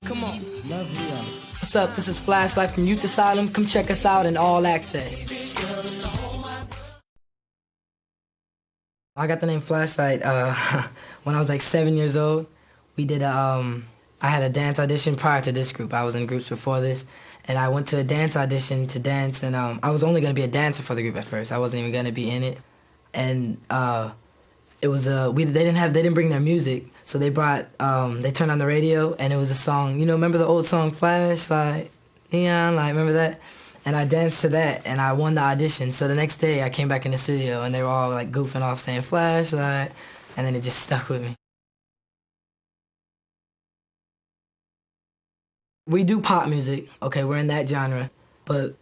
Come on. Love Leo. What's up? This is Flashlight from Youth Asylum. Come check us out in all access. I got the name Flashlight when I was like 7 years old. We did I had a dance audition prior to this group. I was in groups before this, and I went to a dance audition to dance, and I was only gonna be a dancer for the group at first. I wasn't even gonna be in it, and it was they didn't bring their music, so they turned on the radio, and it was a song. Remember the old song Flashlight, Neon Light? Remember that? And I danced to that, and I won the audition. So the next day, I came back in the studio, and they were all like goofing off saying Flashlight, and then it just stuck with me. We do pop music, okay, we're in that genre, but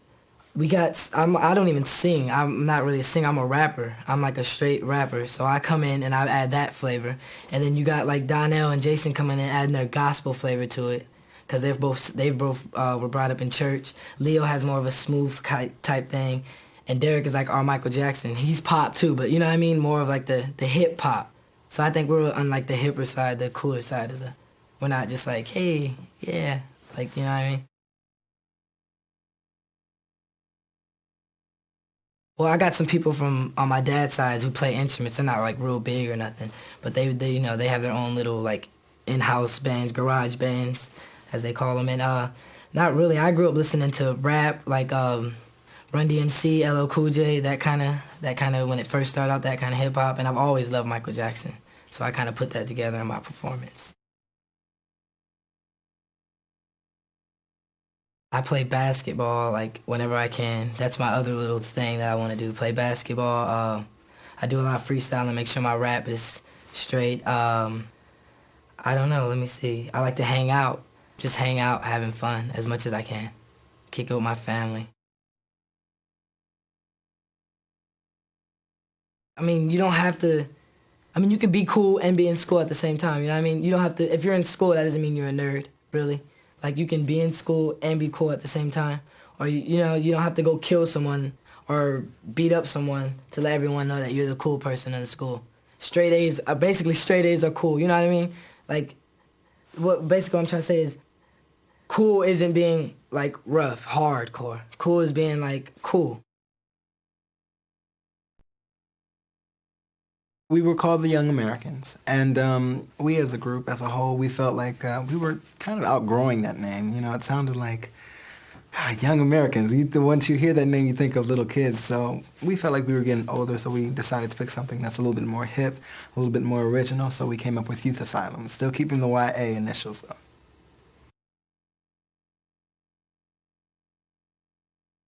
I don't even sing. I'm not really a singer, I'm a rapper. I'm like a straight rapper, so I come in and I add that flavor. And then you got like Donnell and Jason coming in adding their gospel flavor to it, because they've both were brought up in church. Leo has more of a smooth type thing, and Derek is like our Michael Jackson. He's pop too, but you know what I mean? More of like the hip hop. So I think we're on like the hipper side, the cooler side of we're not just like, hey, yeah. Like, you know what I mean? Well, I got some people on my dad's side who play instruments. They're not like real big or nothing, but they have their own little like in-house bands, garage bands, as they call them. And not really. I grew up listening to rap, like Run DMC, LL Cool J, that kind of when it first started out, that kind of hip hop. And I've always loved Michael Jackson, so I kind of put that together in my performance. I play basketball like whenever I can. That's my other little thing that I want to do. Play basketball. I do a lot of freestyling, make sure my rap is straight. I don't know. Let me see. I like to hang out. Just hang out, having fun as much as I can. Kick it with my family. I mean, you don't have to. I mean, you can be cool and be in school at the same time. You know what I mean? You don't have to. If you're in school, that doesn't mean you're a nerd, really. Like, you can be in school and be cool at the same time. Or, you don't have to go kill someone or beat up someone to let everyone know that you're the cool person in the school. Basically straight A's are cool, you know what I mean? Like, what I'm trying to say is, cool isn't being, like, rough, hardcore. Cool is being, like, cool. We were called the Young Americans, and we as a group, as a whole, we felt like we were kind of outgrowing that name. It sounded like Young Americans. Once you hear that name, you think of little kids. So we felt like we were getting older, so we decided to pick something that's a little bit more hip, a little bit more original, so we came up with Youth Asylum, still keeping the YA initials, though.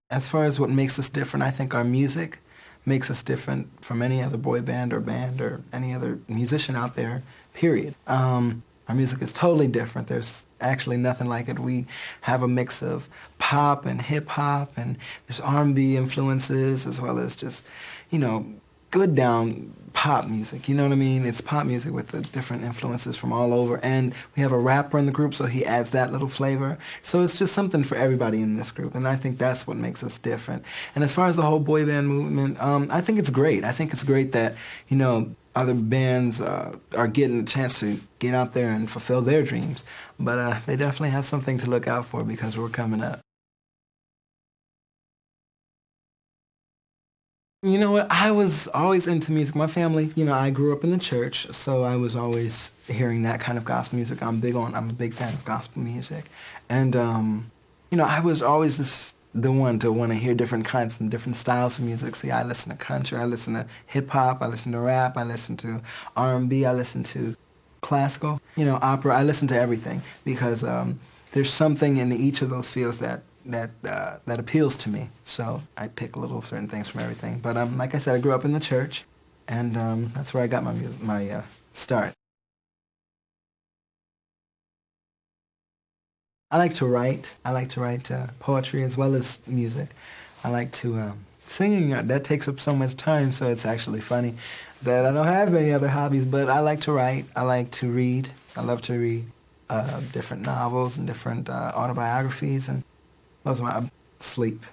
As far as what makes us different, I think our music makes us different from any other boy band or any other musician out there, period. Our music is totally different. There's actually nothing like it. We have a mix of pop and hip-hop, and there's R&B influences, as well as just, good down pop music, you know what I mean? It's pop music with the different influences from all over, and we have a rapper in the group, so he adds that little flavor. So it's just something for everybody in this group, and I think that's what makes us different. And as far as the whole boy band movement, I think it's great. I think it's great that, other bands are getting a chance to get out there and fulfill their dreams, but they definitely have something to look out for because we're coming up. You know what? I was always into music. My family, I grew up in the church, so I was always hearing that kind of gospel music. I'm a big fan of gospel music. And, I was always just the one to want to hear different kinds and different styles of music. See, I listen to country, I listen to hip-hop, I listen to rap, I listen to R&B, I listen to classical, opera. I listen to everything because there's something in each of those fields that appeals to me. So I pick little certain things from everything. But like I said, I grew up in the church, and that's where I got my start. I like to write. I like to write poetry as well as music. I like to singing. That takes up so much time, so it's actually funny that I don't have any other hobbies. But I like to write. I like to read. I love to read different novels and different autobiographies, and those are my sleep.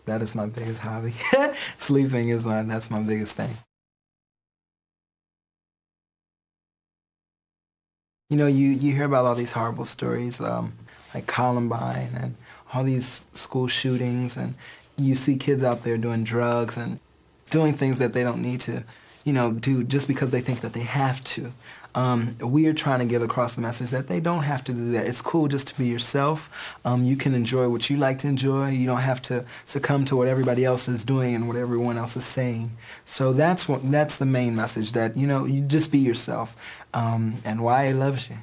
That is my biggest hobby. Sleeping that's my biggest thing. You hear about all these horrible stories. like Columbine and all these school shootings, and you see kids out there doing drugs and doing things that they don't need to, do just because they think that they have to. We are trying to get across the message that they don't have to do that. It's cool just to be yourself. You can enjoy what you like to enjoy. You don't have to succumb to what everybody else is doing and what everyone else is saying. So that's the main message, that, you just be yourself. And YA loves you.